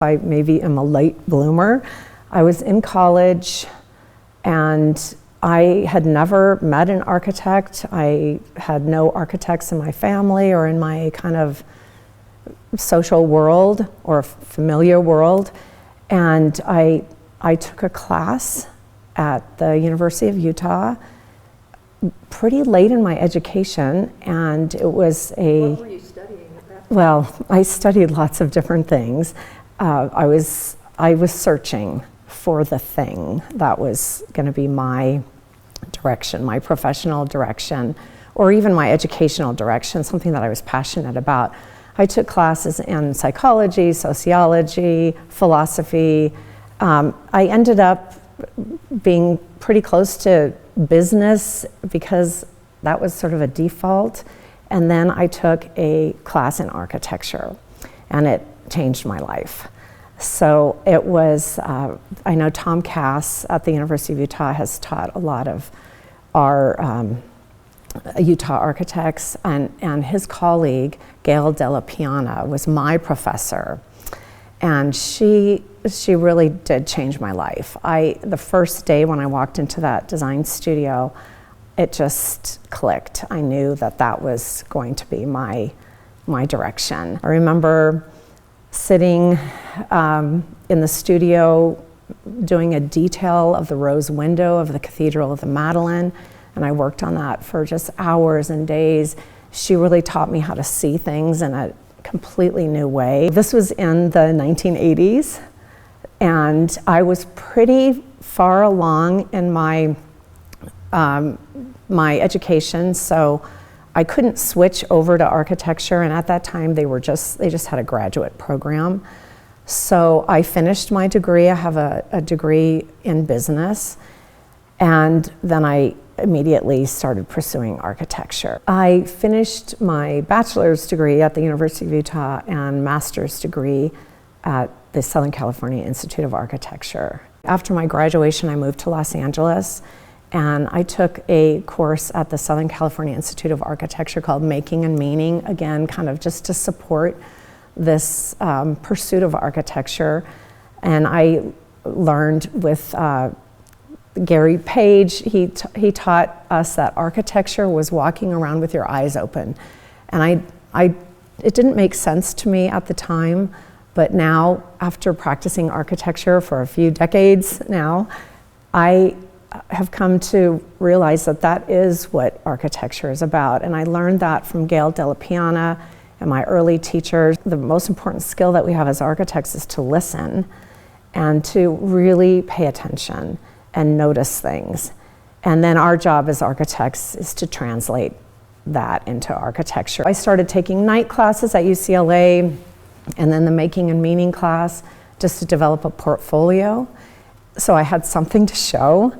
I maybe am a late bloomer. I was in college and I had never met an architect. I had no architects in my family or in my kind of social world or familiar world. And I took a class at the University of Utah pretty late in my education, and it was a... What were you studying at that time? Well, I studied lots of different things. I was searching for the thing that was going to be my direction, my professional direction, or even my educational direction, something that I was passionate about. I took classes in psychology, sociology, philosophy. I ended up being pretty close to business because that was sort of a default. And then I took a class in architecture, and it changed my life. So it was, I know Tom Cass at the University of Utah has taught a lot of our Utah architects, and his colleague, Gail Della Piana, was my professor. And she really did change my life. The first day when I walked into that design studio, it just clicked. I knew that that was going to be my direction. I remember sitting in the studio doing a detail of the rose window of the Cathedral of the Madeleine, and I worked on that for just hours and days. She really taught me how to see things in a completely new way. This was in the 1980s, and I was pretty far along in my education, so I couldn't switch over to architecture, and at that time they just had a graduate program. So I finished my degree. I have a degree in business, and then I immediately started pursuing architecture. I finished my bachelor's degree at the University of Utah and master's degree at the Southern California Institute of Architecture. After my graduation, I moved to Los Angeles, and I took a course at the Southern California Institute of Architecture called Making and Meaning, again, kind of just to support this pursuit of architecture. And I learned with Gary Page, he taught us that architecture was walking around with your eyes open. And it didn't make sense to me at the time, but now, after practicing architecture for a few decades now, I have come to realize that that is what architecture is about. And I learned that from Gail Della Piana and my early teachers. The most important skill that we have as architects is to listen and to really pay attention and notice things. And then our job as architects is to translate that into architecture. I started taking night classes at UCLA and then the Making and Meaning class just to develop a portfolio. So I had something to show,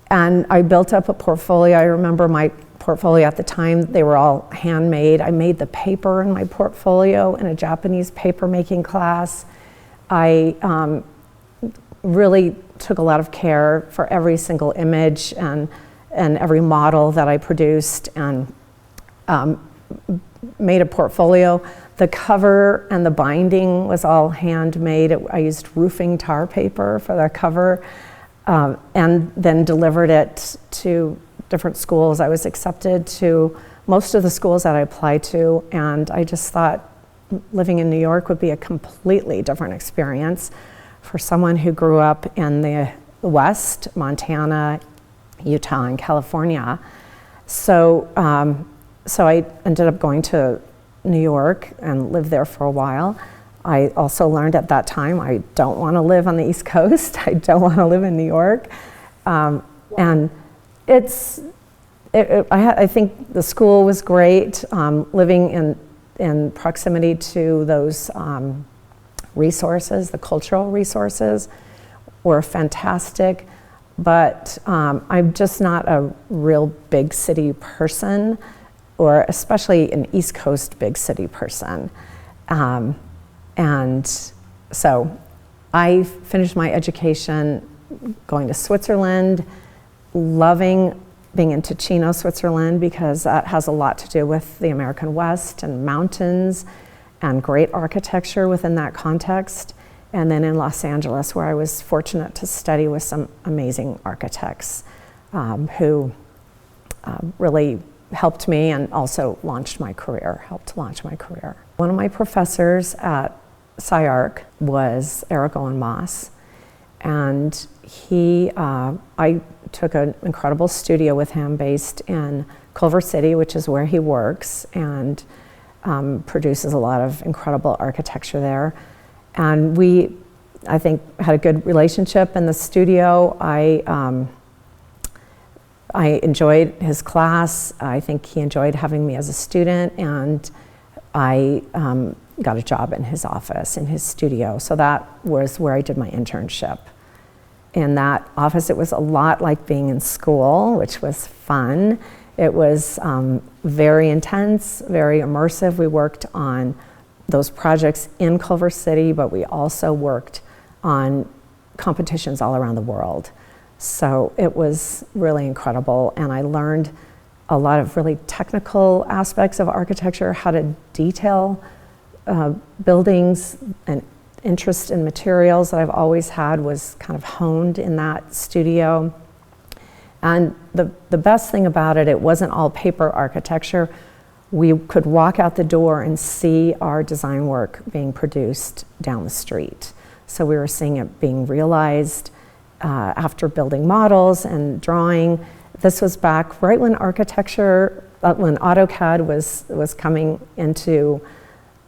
and I built up a portfolio. I remember my portfolio at the time, they were all handmade. I made the paper in my portfolio in a Japanese paper making class. I really took a lot of care for every single image and every model that I produced, and made a portfolio. The cover and the binding was all handmade. I used roofing tar paper for the cover, and then delivered it to different schools. I was accepted to most of the schools that I applied to, and I just thought living in New York would be a completely different experience for someone who grew up in the West, Montana, Utah, and California. So I ended up going to New York and lived there for a while. I also learned at that time I don't want to live on the East Coast. I don't want to live in New York. And I think the school was great. Living in proximity to those resources, the cultural resources, were fantastic. But I'm just not a real big city person, or especially an East Coast big city person. And so I finished my education going to Switzerland, loving being in Ticino, Switzerland, because that has a lot to do with the American West and mountains and great architecture within that context. and then in Los Angeles, where I was fortunate to study with some amazing architects who really helped me and also helped launch my career. One of my professors at SciArc was Eric Owen Moss, and I took an incredible studio with him based in Culver City, which is where he works, and produces a lot of incredible architecture there. And we, I think, had a good relationship in the studio. I enjoyed his class. I think he enjoyed having me as a student, and I got a job in his office, in his studio. So that was where I did my internship. In that office, it was a lot like being in school, which was fun. It was very intense, very immersive. We worked on those projects in Culver City, but we also worked on competitions all around the world. So it was really incredible, and I learned a lot of really technical aspects of architecture, how to detail buildings, and interest in materials that I've always had was kind of honed in that studio. And the best thing about it, it wasn't all paper architecture. We could walk out the door and see our design work being produced down the street. So we were seeing it being realized after building models and drawing. This was back right when architecture, when AutoCAD was coming into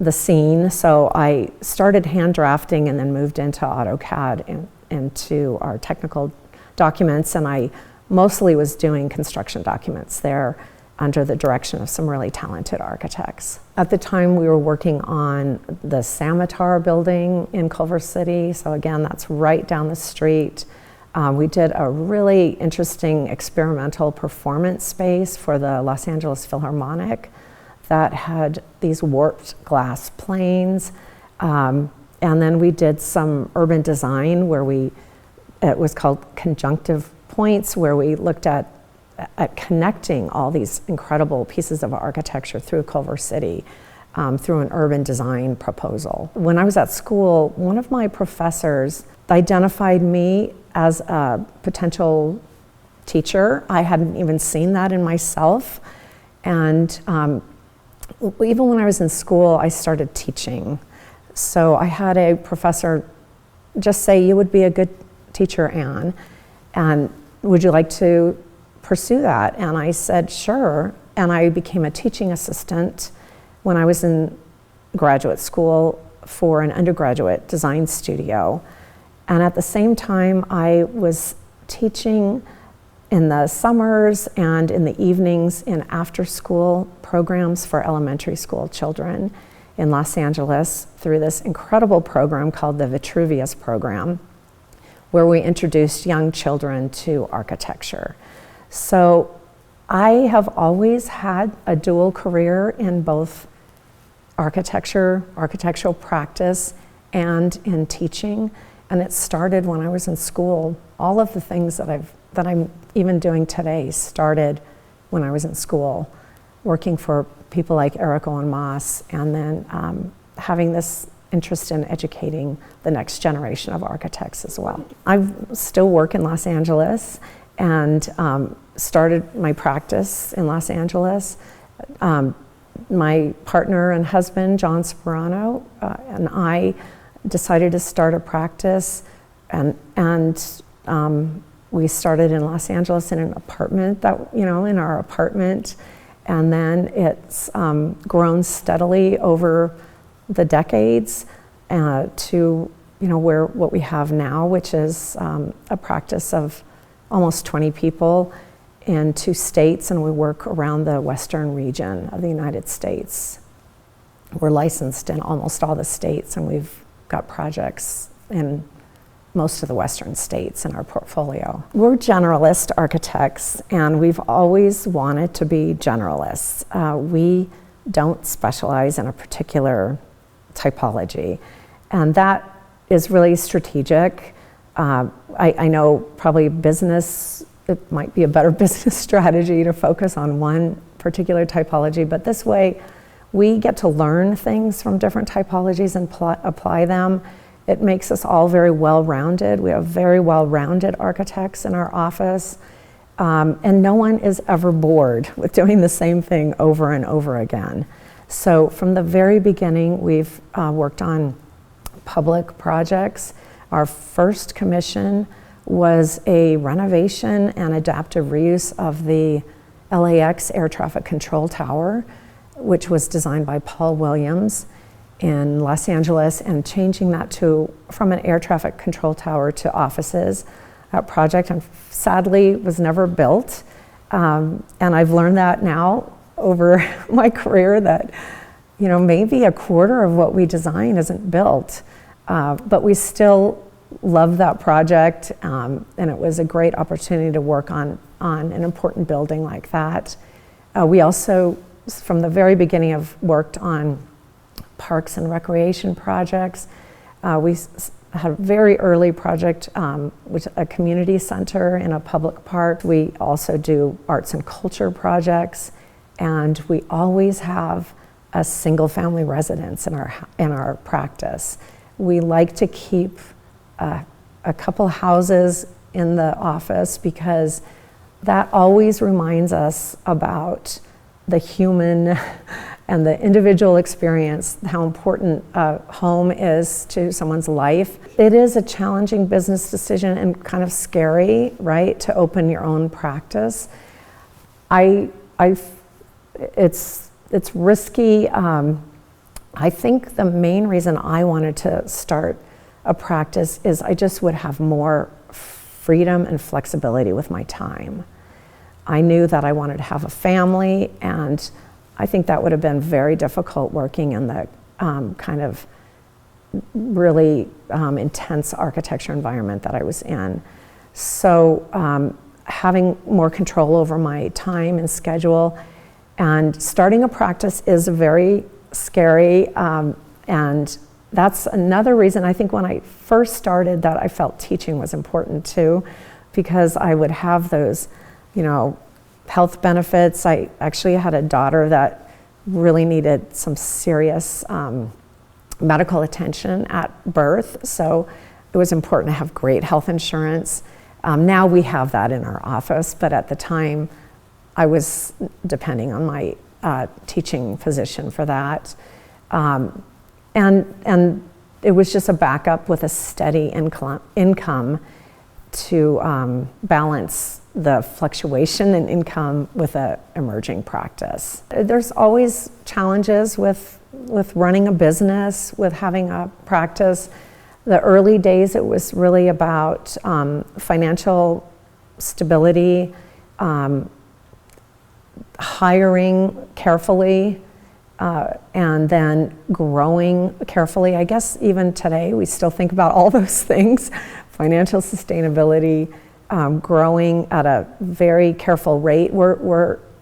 the scene. So I started hand drafting and then moved into AutoCAD and into our technical documents, and I mostly was doing construction documents there under the direction of some really talented architects. At the time, we were working on the Samatar building in Culver City. So again, that's right down the street. We did a really interesting experimental performance space for the Los Angeles Philharmonic that had these warped glass planes. And then we did some urban design where it was called conjunctive points, where we looked at connecting all these incredible pieces of architecture through Culver City through an urban design proposal. When I was at school, one of my professors identified me as a potential teacher. I hadn't even seen that in myself. And even when I was in school, I started teaching. So I had a professor just say, "You would be a good teacher, Anne, and would you like to pursue that?" And I said, "Sure." And I became a teaching assistant when I was in graduate school for an undergraduate design studio. And at the same time, I was teaching in the summers and in the evenings in after-school programs for elementary school children in Los Angeles through this incredible program called the Vitruvius program, where we introduced young children to architecture. So I have always had a dual career in both architecture, architectural practice, and in teaching. And it started when I was in school. All of the things that I'm even doing today started when I was in school, working for people like Eric Owen Moss, and then having this interest in educating the next generation of architects as well. I still work in Los Angeles and started my practice in Los Angeles. My partner and husband, John Sparano, and I decided to start a practice, and we started in Los Angeles in an apartment in our apartment, and then it's grown steadily over the decades to what we have now, which is a practice of almost 20 people in 2 states, and we work around the western region of the United States. We're licensed in almost all the states, and we've got projects in most of the western states in our portfolio. We're generalist architects, and we've always wanted to be generalists. We don't specialize in a particular typology, and that is really strategic. I know probably it might be a better business strategy to focus on one particular typology, but this way we get to learn things from different typologies and apply them It makes us all very well-rounded. We have very well-rounded architects in our office, and no one is ever bored with doing the same thing over and over again. So from the very beginning, we've worked on public projects. Our first commission was a renovation and adaptive reuse of the LAX air traffic control tower, which was designed by Paul Williams in Los Angeles, and changing that from an air traffic control tower to offices. That project, sadly, was never built. And I've learned that now over my career that, maybe a quarter of what we design isn't built. But we still love that project, and it was a great opportunity to work on an important building like that. We also, from the very beginning, have worked on parks and recreation projects. We had a very early project with a community center in a public park. We also do arts and culture projects, and we always have a single-family residence in our practice. We like to keep a couple houses in the office because that always reminds us about the human and the individual experience, how important a home is to someone's life. It is a challenging business decision and kind of scary, right, to open your own practice. It's risky. I think the main reason I wanted to start a practice is I just would have more freedom and flexibility with my time. I knew that I wanted to have a family, and I think that would have been very difficult working in the kind of really intense architecture environment that I was in. So having more control over my time and schedule, and starting a practice is very scary, and that's another reason I think when I first started that I felt teaching was important too, because I would have those, health benefits. I actually had a daughter that really needed some serious medical attention at birth, so it was important to have great health insurance. Now we have that in our office, but at the time I was depending on my teaching physician for that. And it was just a backup with a steady income to balance the fluctuation in income with an emerging practice. There's always challenges with running a business, with having a practice. The early days, it was really about financial stability, hiring carefully, and then growing carefully. I guess even today, we still think about all those things: financial sustainability, growing at a very careful rate.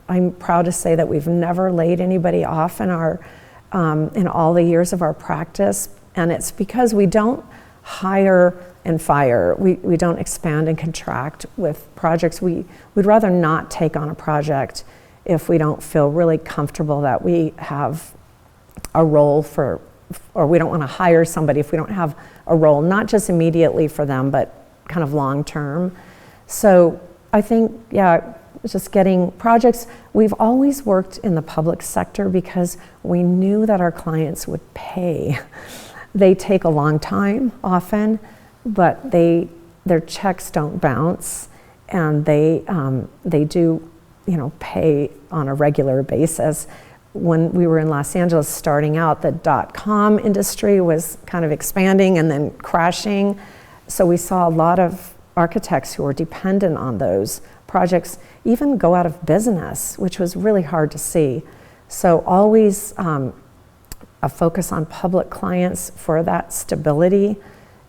I'm proud to say that we've never laid anybody off in all the years of our practice, and it's because we don't hire and fire. We don't expand and contract with projects. We'd rather not take on a project if we don't feel really comfortable that we have a role or we don't want to hire somebody if we don't have a role, not just immediately for them, but kind of long term. So I think, just getting projects. We've always worked in the public sector because we knew that our clients would pay. They take a long time often, but their checks don't bounce, and they do pay on a regular basis. When we were in Los Angeles starting out, the .com industry was kind of expanding and then crashing. So we saw a lot of architects who were dependent on those projects even go out of business, which was really hard to see. So always a focus on public clients for that stability,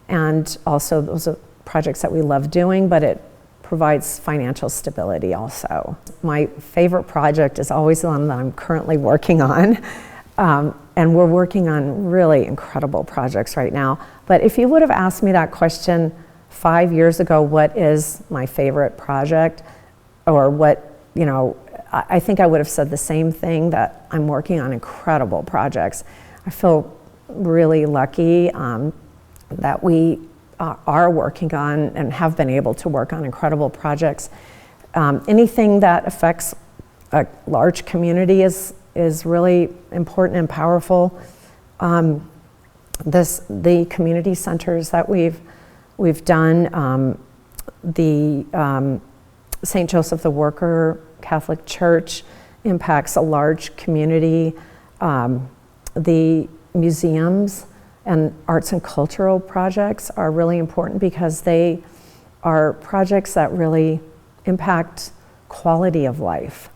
and also those are projects that we love doing, but it provides financial stability also. My favorite project is always the one that I'm currently working on, and we're working on really incredible projects right now. But if you would have asked me that question 5 years ago, what is my favorite project, or what, I think I would have said the same thing, that I'm working on incredible projects. I feel really lucky that we are working on and have been able to work on incredible projects. Anything that affects a large community is really important and powerful. The community centers that we've done, the St. Joseph the Worker Catholic Church impacts a large community. The museums and arts and cultural projects are really important because they are projects that really impact quality of life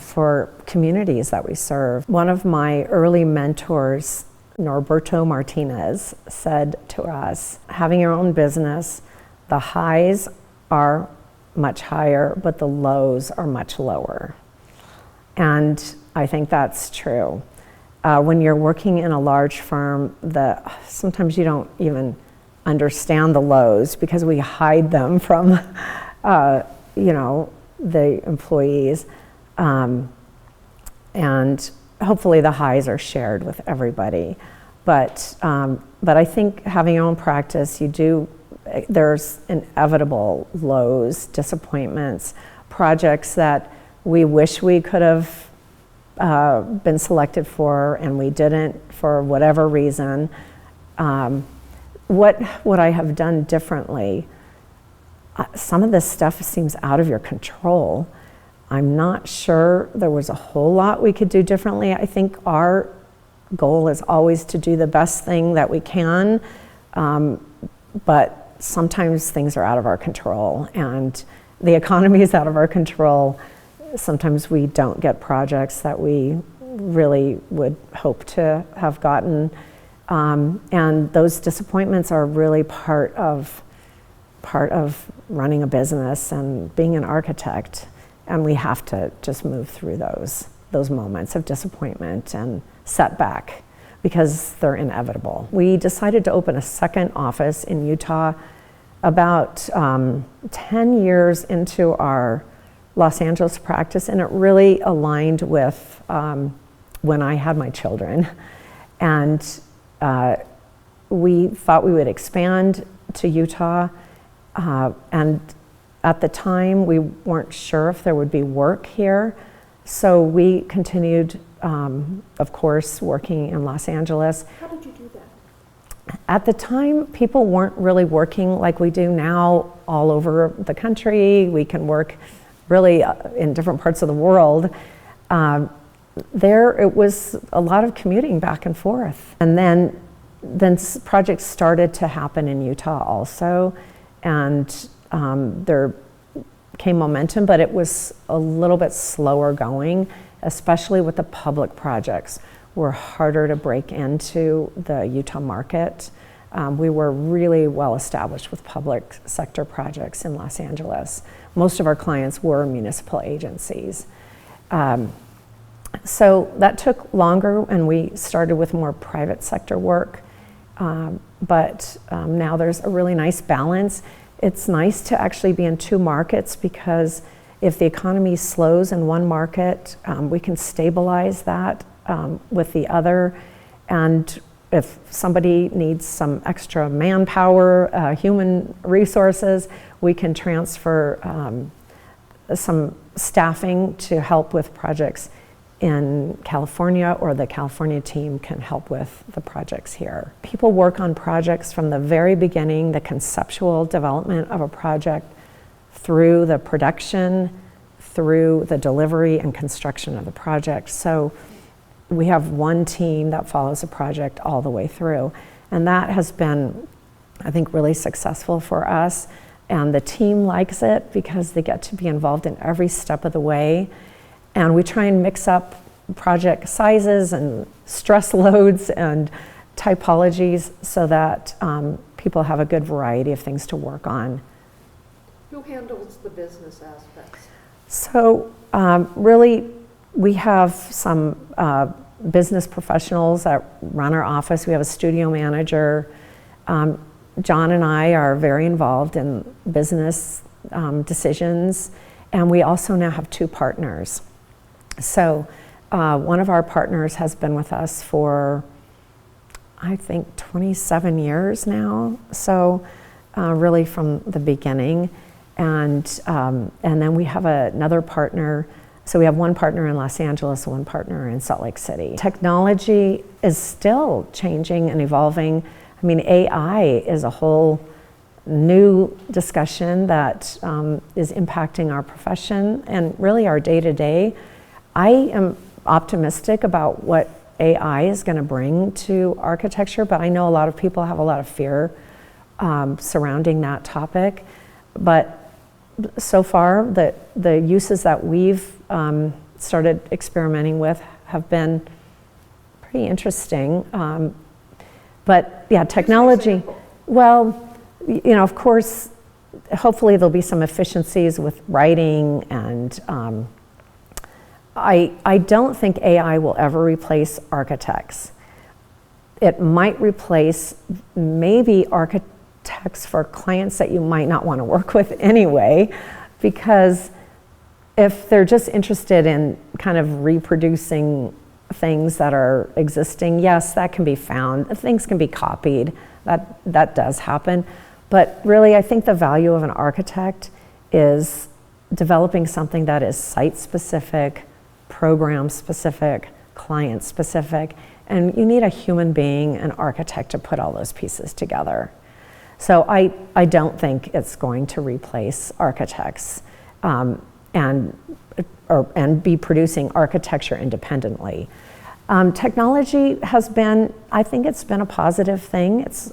for communities that we serve. One of my early mentors, Norberto Martinez, said to us, having your own business, the highs are much higher, but the lows are much lower. And I think that's true. When you're working in a large firm, sometimes you don't even understand the lows because we hide them from, the employees. And hopefully the highs are shared with everybody. But I think having your own practice, there's inevitable lows, disappointments, projects that we wish we could have been selected for and we didn't for whatever reason. What would I have done differently? Some of this stuff seems out of your control. I'm not sure there was a whole lot we could do differently. I think our goal is always to do the best thing that we can, but sometimes things are out of our control and the economy is out of our control. Sometimes we don't get projects that we really would hope to have gotten. And those disappointments are really part of running a business and being an architect. And we have to just move through those moments of disappointment and setback because they're inevitable. We decided to open a second office in Utah about 10 years into our Los Angeles practice, and it really aligned with when I had my children. And we thought we would expand to Utah, and at the time we weren't sure if there would be work here, so we continued, of course, working in Los Angeles. How did you do that? At the time, people weren't really working like we do now all over the country. We can work really in different parts of the world. It was a lot of commuting back and forth. And then projects started to happen in Utah also, and there came momentum, but it was a little bit slower going, especially with the public projects. Were harder to break into the Utah market. We were really well established with public sector projects in Los Angeles. Most of our clients were municipal agencies. So that took longer, and we started with more private sector work. But now there's a really nice balance. It's nice to actually be in two markets because if the economy slows in one market, we can stabilize that with the other. And if somebody needs some extra manpower, human resources, we can transfer some staffing to help with projects in California, or the California team can help with the projects here. People work on projects from the very beginning, the conceptual development of a project, through the production, through the delivery and construction of the project. So we have one team that follows a project all the way through. And that has been, I think, really successful for us. And the team likes it because they get to be involved in every step of the way. And we try and mix up project sizes and stress loads and typologies so that people have a good variety of things to work on. Who handles the business aspects? So really, we have some business professionals that run our office. We have a studio manager. John and I are very involved in business decisions, and we also now have two partners. So one of our partners has been with us for I think 27 years now, so really from the beginning. And then we have another partner. So we have one partner in Los Angeles, one partner in Salt Lake City. Technology is still changing and evolving. I mean, AI is a whole new discussion that is impacting our profession and really our day-to-day. I am optimistic about what AI is going to bring to architecture, but I know a lot of people have a lot of fear surrounding that topic. But so far, the uses that we've started experimenting with have been pretty interesting. But yeah, technology, well, you know, of course, hopefully there'll be some efficiencies with writing, and I don't think AI will ever replace architects. It might replace maybe architects for clients that you might not want to work with anyway, because if they're just interested in kind of reproducing things that are existing, yes, that can be found. Things can be copied. That does happen. But really, I think the value of an architect is developing something that is site-specific, program-specific, client-specific, and you need a human being, an architect, to put all those pieces together. So I don't think it's going to replace architects and be producing architecture independently. Technology has been, I think it's been a positive thing. It's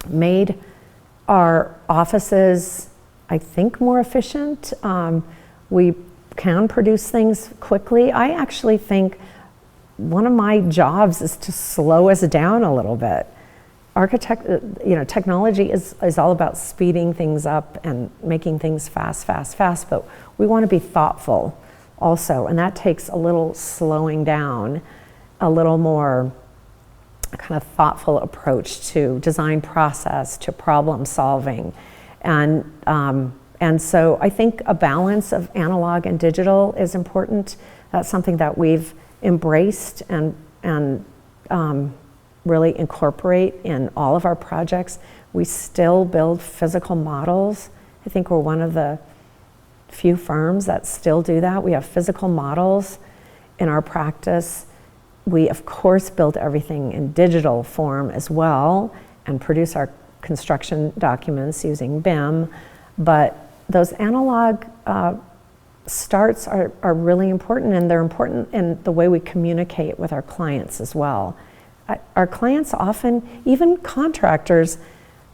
made our offices, I think, more efficient. We can produce things quickly. I actually think one of my jobs is to slow us down a little bit. Technology is all about speeding things up and making things fast, but we want to be thoughtful also, and that takes a little slowing down, a little more kind of thoughtful approach to design process, to problem solving. And so I think a balance of analog and digital is important. That's something that we've embraced and really incorporate in all of our projects. We still build physical models. I think we're one of the few firms that still do that. We have physical models in our practice. We, of course, build everything in digital form as well and produce our construction documents using BIM. But those analog starts are really important, and they're important in the way we communicate with our clients as well. Our clients often, even contractors,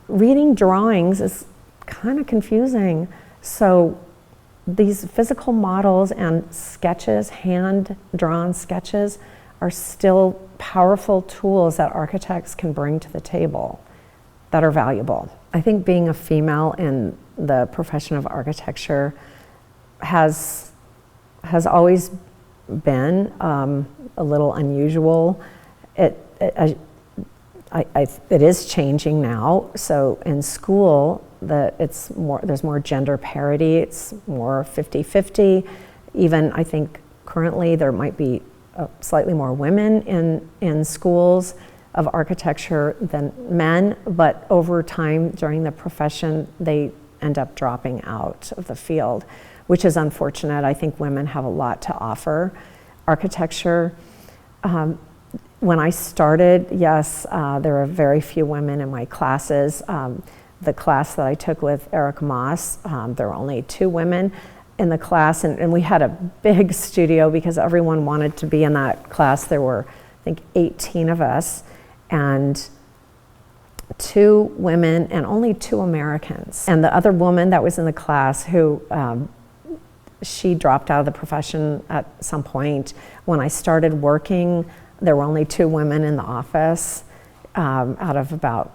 reading drawings is kind of confusing. So these physical models and sketches, hand-drawn sketches, are still powerful tools that architects can bring to the table that are valuable. I think being a female in the profession of architecture has always been a little unusual. It is changing now. So in school, there's more gender parity. It's more 50-50. Even I think currently there might be slightly more women in schools of architecture than men, but over time during the profession, they end up dropping out of the field, which is unfortunate. I think women have a lot to offer. Architecture, when I started, yes, there were very few women in my classes. The class that I took with Eric Moss, there were only 2 women in the class, and we had a big studio because everyone wanted to be in that class. There were, I think, 18 of us, and 2 women and only 2 Americans. And the other woman that was in the class who, she dropped out of the profession at some point. When I started working, there were only 2 women in the office out of about,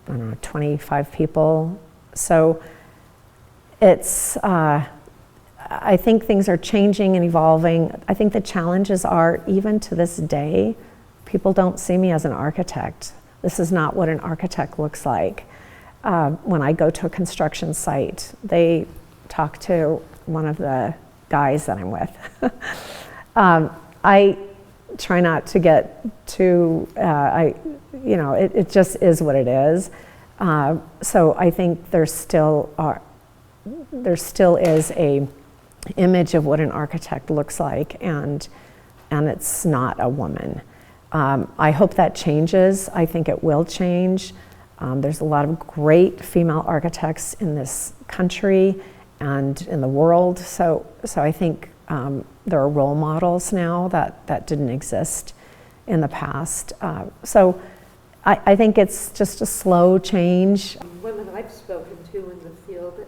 I don't know, 25 people. So it's, I think things are changing and evolving. I think the challenges are, even to this day, people don't see me as an architect. This is not what an architect looks like. When I go to a construction site, they talk to one of the guys that I'm with. try not to get too, it just is what it is. So I think there still is a image of what an architect looks like, and it's not a woman. I hope that changes. I think it will change. There's a lot of great female architects in this country and in the world. So I think there are role models now that didn't exist in the past. So I think it's just a slow change. Women I've spoken to in the field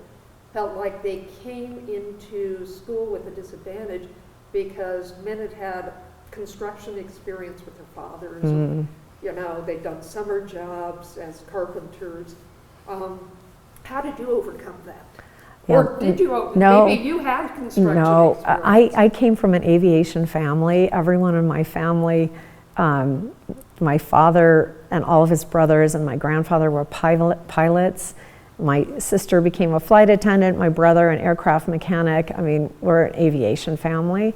felt like they came into school with a disadvantage because men had had construction experience with their fathers. And, they'd done summer jobs as carpenters. How did you overcome that? Yeah. Or did you? No, maybe you had construction no. experience. I came from an aviation family. Everyone in my family, my father and all of his brothers and my grandfather were pilots. My sister became a flight attendant, my brother an aircraft mechanic. I mean, we're an aviation family.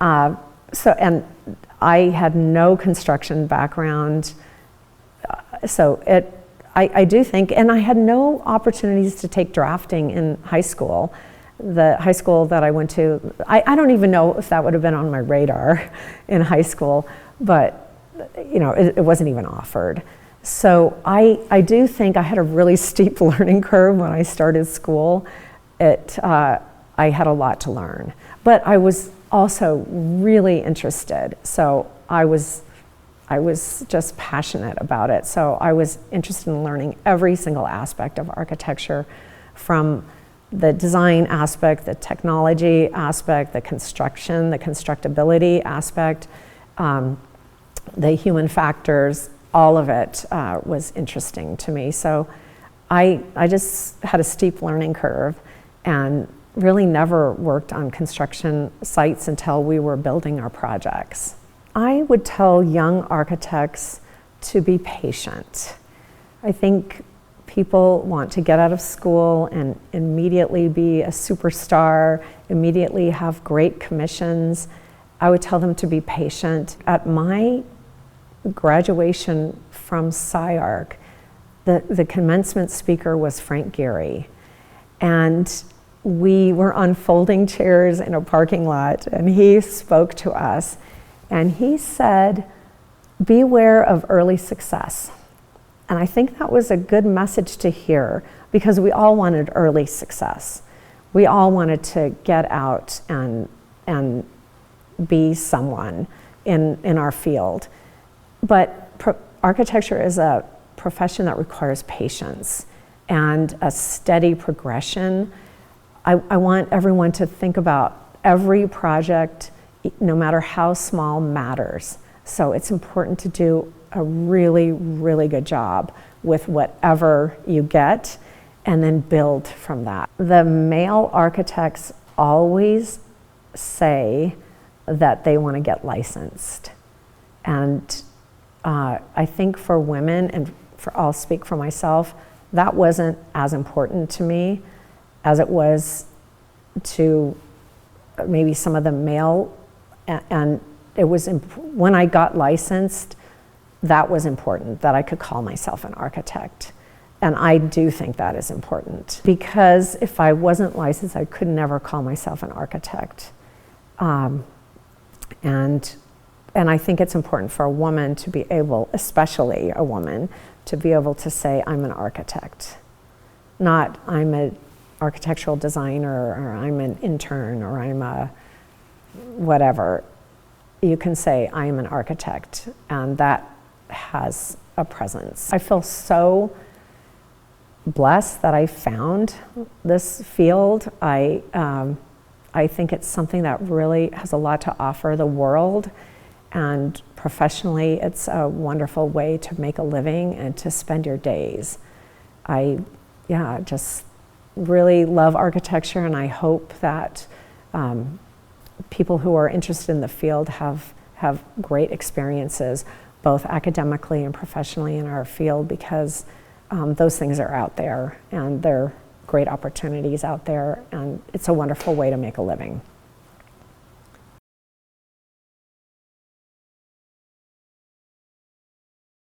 And I had no construction background. I do think, and I had no opportunities to take drafting in high school. The high school that I went to, I don't even know if that would have been on my radar in high school, but it wasn't even offered. So I do think I had a really steep learning curve when I started school. I had a lot to learn, but I was also really interested. So I was just passionate about it. So I was interested in learning every single aspect of architecture, from the design aspect, the technology aspect, the construction, the constructability aspect, the human factors. All of it was interesting to me. So I just had a steep learning curve and really never worked on construction sites until we were building our projects. I would tell young architects to be patient. I think people want to get out of school and immediately be a superstar, immediately have great commissions. I would tell them to be patient. At my graduation from SciArc, the commencement speaker was Frank Gehry. And we were on folding chairs in a parking lot, and he spoke to us. And he said, beware of early success. And I think that was a good message to hear, because we all wanted early success. We all wanted to get out and be someone in our field. But architecture is a profession that requires patience and a steady progression. I want everyone to think about every project, no matter how small, matters. So it's important to do a really, really good job with whatever you get and then build from that. The male architects always say that they want to get licensed. And I think for women, and I'll speak for myself, that wasn't as important to me as it was to maybe some of the male. And it was when I got licensed, that was important, that I could call myself an architect. And I do think that is important, because if I wasn't licensed, I could never call myself an architect. And I think it's important for a woman to be able, especially a woman, to be able to say, I'm an architect. Not, I'm an architectural designer, or I'm an intern, or I'm a whatever. You can say, I am an architect, and that has a presence. I feel so blessed that I found this field. I think it's something that really has a lot to offer the world, and professionally, it's a wonderful way to make a living and to spend your days. I just really love architecture, and I hope that people who are interested in the field have great experiences, both academically and professionally in our field, because those things are out there, and there are great opportunities out there, and it's a wonderful way to make a living.